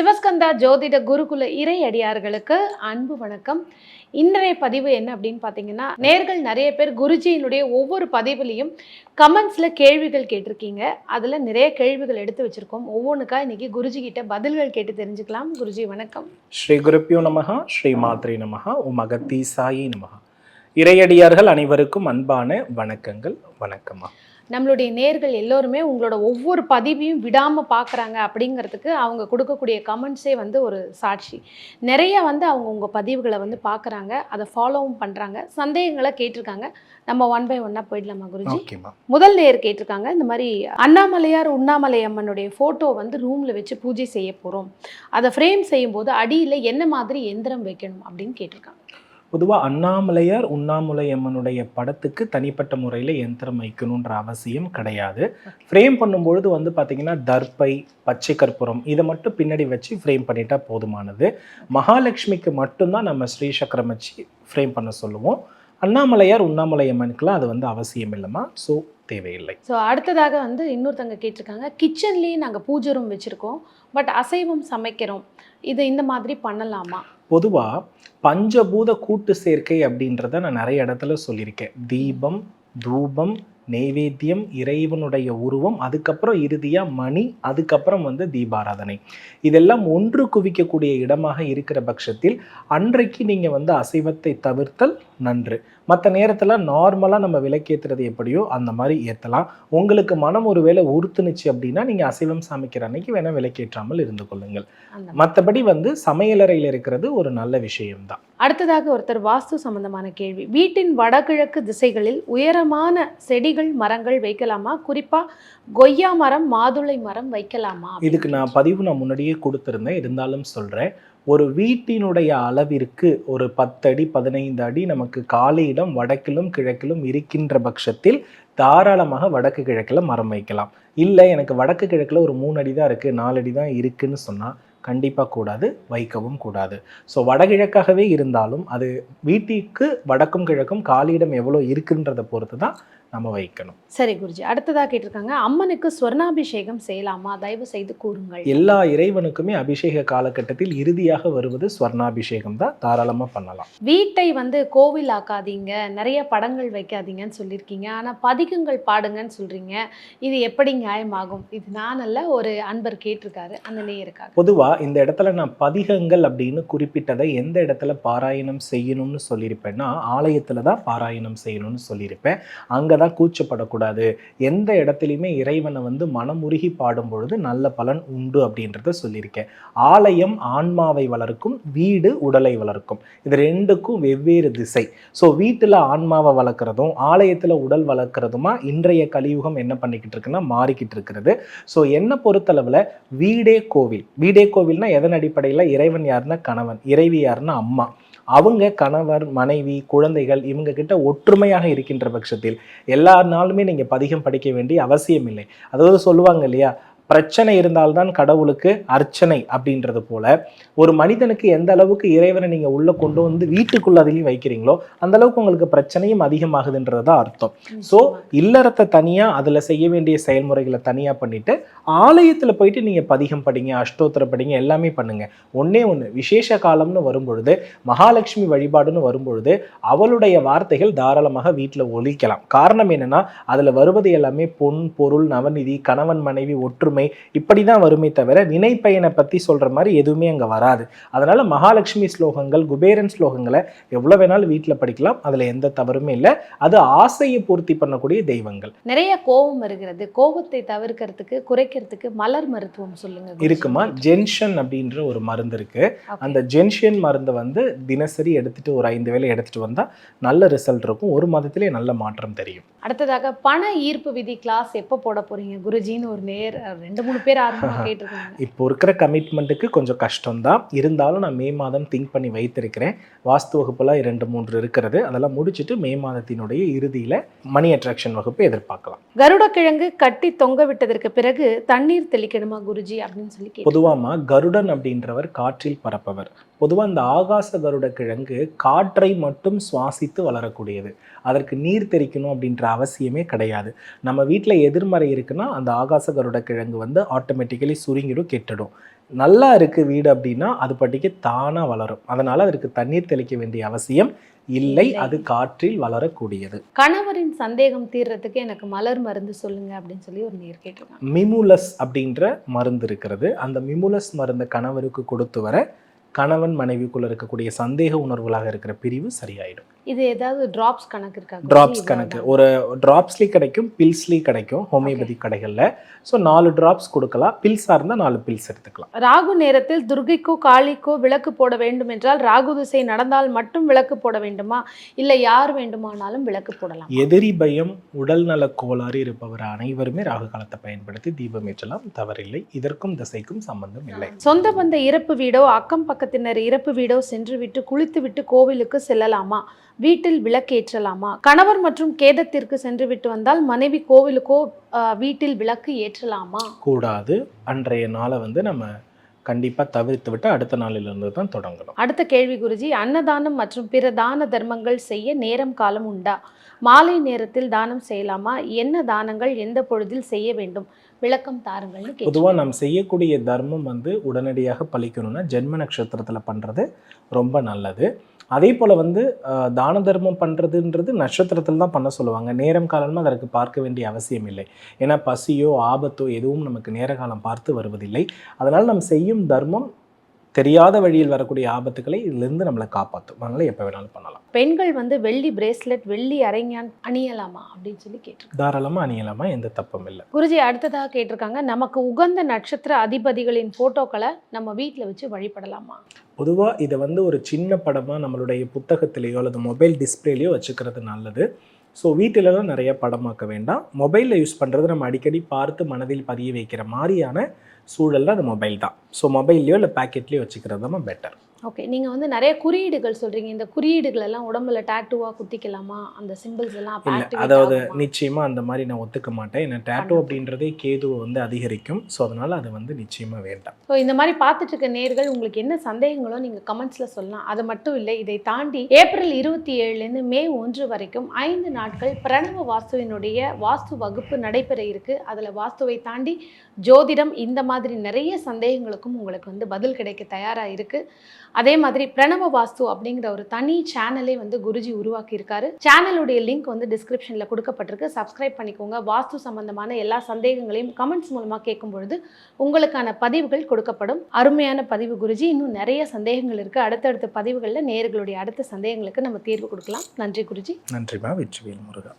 சிவஸ்கந்தா ஜோதிட குருகுல இறை அடியார்களுக்கு அன்பு வணக்கம். இன்றைய பதிவு என்ன அப்படின்னு பார்த்தீங்கன்னா, நேர்கள் நிறைய பேர் குருஜியினுடைய ஒவ்வொரு பதிவுலையும் கமெண்ட்ஸில் கேள்விகள் கேட்டிருக்கீங்க. அதில் நிறைய கேள்விகள் எடுத்து வச்சுருக்கோம். ஒவ்வொன்றுக்கா இன்றைக்கி குருஜி கிட்ட பதில்கள் கேட்டு தெரிஞ்சுக்கலாம். குருஜி வணக்கம். ஸ்ரீ குருப்பியோ நமஹா, ஸ்ரீ மாத்ரே நமஹா, உம் அகத்தீசாயி நமஹா. இறையடியார்கள் அனைவருக்கும் அன்பான வணக்கங்கள். வணக்கம்மா. நம்மளுடைய நேர்கள் எல்லோருமே உங்களோட ஒவ்வொரு பதிவையும் விடாமல் பார்க்குறாங்க அப்படிங்கிறதுக்கு அவங்க கொடுக்கக்கூடிய கமெண்ட்ஸே ஒரு சாட்சி. நிறைய அவங்க உங்கள் பதிவுகளை பார்க்குறாங்க, அதை ஃபாலோவும் பண்ணுறாங்க, சந்தேகங்களை கேட்டிருக்காங்க. நம்ம ஒன் பை ஒன்னாக போயிடலாமா குருஜி? முதல் நேர் கேட்டிருக்காங்க, இந்த மாதிரி அண்ணாமலையார் உண்ணாமலை அம்மனுடைய ஃபோட்டோ ரூமில் வச்சு பூஜை செய்ய போகிறோம், அதை ஃப்ரேம் செய்யும்போது அடியில் என்ன மாதிரி எந்திரம் வைக்கணும் அப்படின்னு கேட்டிருக்காங்க. பொதுவாக அண்ணாமலையார் உண்ணாமலை அம்மனுடைய படத்துக்கு தனிப்பட்ட முறையில் யந்திரம் வைக்கணுன்ற அவசியம் கிடையாது. ஃப்ரேம் பண்ணும்பொழுது பார்த்தீங்கன்னா தர்பை, பச்சை கற்பூரம் இதை மட்டும் பின்னாடி வச்சு ஃப்ரேம் பண்ணிட்டா போதுமானது. மகாலட்சுமிக்கு மட்டும்தான் நம்ம ஸ்ரீ சக்கரம் வச்சு ஃப்ரேம் பண்ண சொல்லுவோம். அண்ணாமலையார் உண்ணாமலை அம்மனுக்குலாம் அது அவசியம் இல்லைம்மா, ஸோ தேவையில்லை. ஸோ அடுத்ததாக இன்னொருத்தங்க கேட்டிருக்காங்க, கிச்சன்லேயும் நாங்கள் பூஜை ரூம் வச்சுருக்கோம், பட் அசைவம் சமைக்கிறோம், இது இந்த மாதிரி பண்ணலாமா? பொதுவாக பஞ்சபூத கூட்டு சேர்க்கை அப்படின்றத நான் நிறைய இடத்துல சொல்லியிருக்கேன். தீபம், தூபம், நெய்வேத்தியம், இறைவனுடைய உருவம், அதுக்கப்புறம் இறுதியாக மணி, அதுக்கப்புறம் தீபாராதனை, இதெல்லாம் ஒன்று குவிக்கக்கூடிய இடமாக இருக்கிற பட்சத்தில் அன்றைக்கு நீங்கள் அசைவத்தை தவிர்த்தல் நன்று. மற்ற நேரத்தில் நார்மலாக நம்ம விளக்கேற்றுறது எப்படியோ அந்த மாதிரி ஏற்றலாம். உங்களுக்கு மனம் ஒருவேளை உறுத்துனுச்சு அப்படின்னா நீங்கள் அசைவம் சமைக்கிற அன்னைக்கு வேணால் விளக்கேற்றாமல் இருந்து கொள்ளுங்கள். மற்றபடி சமையலறையில் இருக்கிறது ஒரு நல்ல விஷயம்தான். அடுத்ததாக ஒருத்தர் வாஸ்து சம்பந்தமான கேள்வி, வீட்டின் வடகிழக்கு திசைகளில் உயரமான செடிகள் மரங்கள் வைக்கலாமா? குறிப்பாக கொய்யா மரம், மாதுளை மரம் வைக்கலாமா? இதுக்கு நான் முன்னாடியே கொடுத்துருந்தேன், இருந்தாலும் சொல்கிறேன். ஒரு வீட்டினுடைய அளவிற்கு ஒரு 10 அடி 15 அடி நமக்கு காலி இடம் வடக்கிலும் கிழக்கிலும் இருக்கின்ற பட்சத்தில் தாராளமாக வடக்கு கிழக்கில் மரம் வைக்கலாம். இல்லை எனக்கு வடக்கு கிழக்கில் ஒரு 3 அடி தான் இருக்குது, 4 அடி தான் இருக்குன்னு சொன்னால் கண்டிப்பாக கூடாது, வைக்கவும் கூடாது. ஸோ வடகிழக்காகவே இருந்தாலும் அது வீட்டிற்கு வடக்கும் கிழக்கும் காலியிடம் எவ்வளோ இருக்குன்றதை பொறுத்து தான் நம்ம வைக்கணும். சரி குருஜி, அடுத்ததாக கேட்டிருக்காங்க, அம்மனுக்கு ஸ்வர்ணாபிஷேகம் செய்யலாமா? தயவு செய்து கூறுங்கள். எல்லா இறைவனுக்குமே அபிஷேக காலகட்டத்தில் இறுதியாக வருவது ஸ்வர்ணாபிஷேகம் தான், தாராளமாக பண்ணலாம். வீட்டை கோவில் ஆக்காதீங்க, நிறைய படங்கள் வைக்காதீங்கன்னு சொல்லியிருக்கீங்க, ஆனால் பதிகங்கள் பாடுங்கன்னு சொல்றீங்க, இது எப்படி நியாயமாகும்? இது நான் அல்ல, ஒரு அன்பர் கேட்டிருக்காரு, அந்த நேயருக்காக. பொதுவாக இந்த இடத்துல நான் பதிகங்கள் அப்படின்னு குறிப்பிட்டதை எந்த இடத்துல பாராயணம் செய்யணும்னு சொல்லியிருப்பேன்னா ஆலயத்தில் தான் பாராயணம் செய்யணும்னு சொல்லியிருப்பேன். அங்கே தான் கூச்சப்படக்கூடாது. எந்த இடத்துலையுமே இறைவனை மனமுருகி பாடும் பொழுது நல்ல பலன் உண்டு அப்படின்றத சொல்லியிருக்கேன். ஆலயம் ஆன்மாவை வளர்க்கும், வீடு உடலை வளர்க்கும். இது ரெண்டுக்கும் வெவ்வேறு திசை. ஸோ வீட்டில் ஆன்மாவை வளர்க்குறதும் ஆலயத்தில் உடல் வளர்க்குறதுமா இன்றைய கலியுகம் என்ன பண்ணிக்கிட்டு இருக்குன்னா மாறிக்கிட்டு இருக்கிறது. ஸோ என்னை பொறுத்தளவில் வீடே கோவில். வீடே கோவில்னா எதன் அடிப்படையில்? இறைவன் யாருன்னா கணவன், இறைவி யாருன்னா அம்மா. அவங்க கணவர், மனைவி, குழந்தைகள் இவங்க கிட்ட ஒற்றுமையாக இருக்கின்ற பட்சத்தில் எல்லா நாளுமே நீங்கள் பதிகம் படிக்க வேண்டிய அவசியம் இல்லை. அதாவது சொல்லுவாங்க இல்லையா, பிரச்சனை இருந்தால்தான் கடவுளுக்கு அர்ச்சனை அப்படின்றது போல ஒரு மனிதனுக்கு எந்த அளவுக்கு இறைவனை நீங்கள் உள்ளே கொண்டு வீட்டுக்குள்ள அதிலையும் வைக்கிறீங்களோ அந்த அளவுக்கு உங்களுக்கு பிரச்சனையும் அதிகமாகுதுன்றது தான் அர்த்தம். ஸோ இல்லறத்தை தனியாக அதில் செய்ய வேண்டிய செயல்முறைகளை தனியாக பண்ணிட்டு ஆலயத்தில் போயிட்டு நீங்கள் பதிகம் படிங்க, அஷ்டோத்திர படிங்க, எல்லாமே பண்ணுங்க. ஒன்னே ஒன்று, விசேஷ காலம்னு வரும்பொழுது, மகாலட்சுமி வழிபாடுன்னு வரும்பொழுது அவளுடைய வார்த்தைகள் தாராளமாக வீட்டில் ஒலிக்கலாம். காரணம் என்னன்னா அதில் வருவது எல்லாமே பொன், பொருள், நவநிதி, கணவன் மனைவி ஒற்றுமை, இப்படிதான் வருமே தவிர வினை பயனை பத்தி சொல்ற மாதிரி எதுவுமே அங்க வராது. அதனால மகாலட்சுமி ஸ்லோகங்கள், குபேரன் ஸ்லோகங்களை எவ்வளவு வேணாலும் வீட்டுல படிக்கலாம், அதுல எந்த தவறுமே இல்லை. அது ஆசையை பூர்த்தி பண்ணக்கூடிய தெய்வங்கள். நிறைய கோபம் வருகிறது, கோபத்தை தவிர்க்கிறதுக்கு குறைக்கிறதுக்கு மலர் மருத்துவம் சொல்லுங்க. இருக்குமா, ஜென்ஷன் அப்படின்ற ஒரு மருந்து இருக்கு. அந்த ஜென்ஷன் மருந்து தினசரி எடுத்துட்டு ஒரு 5 வேளை எடுத்துட்டு வந்தா நல்ல ரிசல்ட் இருக்கும். ஒரு மாதத்திலே நல்ல மாற்றம் தெரியும். அடுத்ததாக பண ஈர்ப்பு விதி கிளாஸ் எப்போ போட போறீங்க குருஜின்னு ஒரு நேர் 2-3 பேர் ஆரம்பமாக கேட்டிருக்காங்க. இப்போ இருக்கிற கமிட்மெண்ட்டுக்கு கொஞ்சம் கஷ்டம்தான், இருந்தாலும் நான் மே மாதம் திங்க் பண்ணி வைத்திருக்கிறேன். வாஸ்து வகுப்புலாம் 2-3 இருக்கிறது, அதெல்லாம் முடிச்சுட்டு மே மாதத்தினுடைய இறுதியில் மணி அட்ராக்ஷன் வகுப்பு எதிர்பார்க்கலாம். கருடக்கிழங்கு கட்டி தொங்க விட்டதற்கு பிறகு தண்ணீர் தெளிக்கணுமா குருஜி அப்படின்னு சொல்லி? பொதுவாக கருடன் அப்படின்றவர் காற்றில் பறப்பவர். பொதுவாக இந்த ஆகாச கருட கிழங்கு காற்றை மட்டும் சுவாசித்து வளரக்கூடியது. அதற்கு நீர் தெளிக்கணும் அப்படின்ற அவசியமே கிடையாது. நம்ம வீட்டில் எதிர்மறை இருக்குன்னா அந்த ஆகாச கருட கிழங்கு வந்து ஆட்டோமேட்டிக்கலி சுருங்கிடும், கெட்டுடும். நல்லா இருக்குது வீடு அப்படின்னா அது பாட்டுக்கு தானாக வளரும். அதனால் அதற்கு தண்ணீர் தெளிக்க வேண்டிய அவசியம் இல்லை. அது காற்றில் வளரக்கூடியது. கணவரின் சந்தேகம் தீர்றதுக்கு எனக்கு மலர் மருந்து சொல்லுங்க அப்படின்னு சொல்லி ஒரு நேர் கேட்டிருக்காங்க. மிமுலஸ் அப்படின்ற மருந்து இருக்கிறது. அந்த மிமுலஸ் மருந்தை கணவருக்கு கொடுத்து வர கணவன் மனைவிக்குள்ள இருக்கக்கூடிய சந்தேக உணர்வுகளாக இருக்கிற பிரிவு சரியாயிடும். இது ஏதாவது டிராப்ஸ் கணக்கு இருக்கா? டிராப்ஸ் கணக்கு ஒரு டிராப்ஸ்லேயும் கிடைக்கும், பில்ஸ்லேயும் கிடைக்கும் ஹோமியோபதி கடைகளில். ஸோ 4 டிராப்ஸ் கொடுக்கலாம். பில்ஸாக இருந்தால் 4 பில்ஸ் எடுத்துக்கலாம். ராகு நேரத்தில் துர்கைக்கோ காளிக்கோ விளக்கு போட வேண்டும் என்றால் ராகு திசை நடந்தால் மட்டும் விளக்கு போட வேண்டுமா, இல்லை யார் வேண்டுமானாலும் விளக்கு போடலாம்? எதிரி பயம், உடல்நல கோளாறு இருப்பவர் அனைவருமே ராகு காலத்தை பயன்படுத்தி தீபம் ஏற்றலாம், தவறில்லை. இதற்கும் திசைக்கும் சம்பந்தம் இல்லை. சொந்த பந்த இறப்பு வீடோ அக்கம் பக்கத்தினர் இறப்பு வீடோ சென்று விட்டு குளித்து விட்டு கோவிலுக்கு செல்லலாமா, வீட்டில் விளக்கேற்றலாமா? கணவர் மற்றும் கேதத்திற்கு சென்று விட்டு வந்தால் மனைவி கோவிலுக்கோ வீட்டில் விளக்கு ஏற்றலாமா? கூடாது. அன்றைய நாளை வந்து நம்ம கண்டிப்பாக தவிர்த்து விட்டு அடுத்த நாளிலிருந்து தான் தொடங்கணும். அடுத்த கேள்வி குருஜி, அன்னதானம் மற்றும் பிற தான தர்மங்கள் செய்ய நேரம் காலம் உண்டா? மாலை நேரத்தில் தானம் செய்யலாமா? என்ன தானங்கள் எந்த பொழுதில் செய்ய வேண்டும்? விளக்கம் தாருங்கள்னு கேட்குறோம். பொதுவாக நம்ம செய்யக்கூடிய தர்மம் வந்து உடனடியாக பலிக்கணும்னா ஜென்ம நட்சத்திரத்தில் பண்ணுறது ரொம்ப நல்லது. அதே போல் வந்து தான தர்மம் பண்ணுறதுன்றது நட்சத்திரத்தில் தான் பண்ண சொல்லுவாங்க. நேரம் காலமாக அதற்கு பார்க்க வேண்டிய அவசியம் இல்லை. ஏன்னா பசியோ ஆபத்தோ எதுவும் நமக்கு நேர காலம் பார்த்து வருவதில்லை. அதனால் நம்ம செய்யும் தர்மம் தெரியாத வழியில் வரக்கூடிய ஆபத்துக்களை இதிலிருந்து நம்மளை காப்பாற்றும். அதனால் எப்போ வேணாலும் பண்ணலாம். பெண்கள் வந்து வெள்ளி பிரேஸ்லெட், வெள்ளி அரைஞான் அணியலாமா அப்படின்னு சொல்லி கேட்டிருக்காங்க. தாராளமாக அணியலாமா, எந்த தப்பும் இல்லை. குருஜி அடுத்ததாக கேட்டிருக்காங்க, நமக்கு உகந்த நட்சத்திர அதிபதிகளின் ஃபோட்டோக்களை நம்ம வீட்டில் வச்சு வழிபடலாமா? பொதுவாக இதை வந்து ஒரு சின்ன படமாக நம்மளுடைய புத்தகத்திலேயோ அல்லது மொபைல் டிஸ்பிளேலையோ வச்சுக்கிறது நல்லது. ஸோ வீட்டிலலாம் நிறைய படமாக்க வேண்டாம். மொபைலில் யூஸ் பண்ணுறது நம்ம அடிக்கடி பார்த்து மனதில் பதிய வைக்கிற மாதிரியான சூழலில் அது மொபைல் தான். ஸோ மொபைல்லையோ இல்லை பேக்கெட்லேயோ வச்சுக்கிறது தான் பெட்டர். ஓகே, நீங்கள் வந்து நிறைய குறியீடுகள் சொல்கிறீங்க. இந்த குறியீடுகள் எல்லாம் உடம்புல டேட்டூவாக குத்திக்கலாமா? அந்த சிம்பிள்ஸ் எல்லாம் இல்லை, அதாவது நிச்சயமாக அந்த மாதிரி நான் ஒத்துக்க மாட்டேன். ஏன்னா டேட்டூ அப்படின்றதே கேதுவை வந்து அதிகரிக்கும். ஸோ அதனால் அது வந்து நிச்சயமாக வேண்டாம். ஸோ இந்த மாதிரி பார்த்துட்டு இருக்க நேர்கள் உங்களுக்கு என்ன சந்தேகங்களோ நீங்கள் கமெண்ட்ஸில் சொல்லலாம். அது மட்டும் இல்லை, இதை தாண்டி ஏப்ரல் 27லேருந்து மே 1 வரைக்கும் 5 நாட்கள் பிரணவ வாஸ்துவினுடைய வாஸ்து வகுப்பு நடைபெற இருக்கு. அதில் வாஸ்துவை தாண்டி ஜோதிடம், இந்த மாதிரி நிறைய சந்தேகங்களுக்கும் உங்களுக்கு வந்து பதில் கிடைக்க தயாராக இருக்குது. அதே மாதிரி பிரணவ வாஸ்து அப்படிங்கிற ஒரு தனி சேனலே வந்து குருஜி உருவாக்கி இருக்காரு. சேனலுடைய லிங்க் வந்து டிஸ்கிரிப்ஷனில் கொடுக்கப்பட்டிருக்கு. சப்ஸ்கிரைப் பண்ணிக்கோங்க. வாஸ்து சம்பந்தமான எல்லா சந்தேகங்களையும் கமெண்ட்ஸ் மூலமாக கேட்கும் பொழுது உங்களுக்கான பதிவுகள் கொடுக்கப்படும். அருமையான பதிவு குருஜி. இன்னும் நிறைய சந்தேகங்கள் இருக்குது. அடுத்தடுத்த பதிவுகளில் நேயர்களுடைய அடுத்த சந்தேகங்களுக்கு நம்ம தீர்வு கொடுக்கலாம். நன்றி குருஜி. நன்றிமா. வெற்றிவேல் முருகா.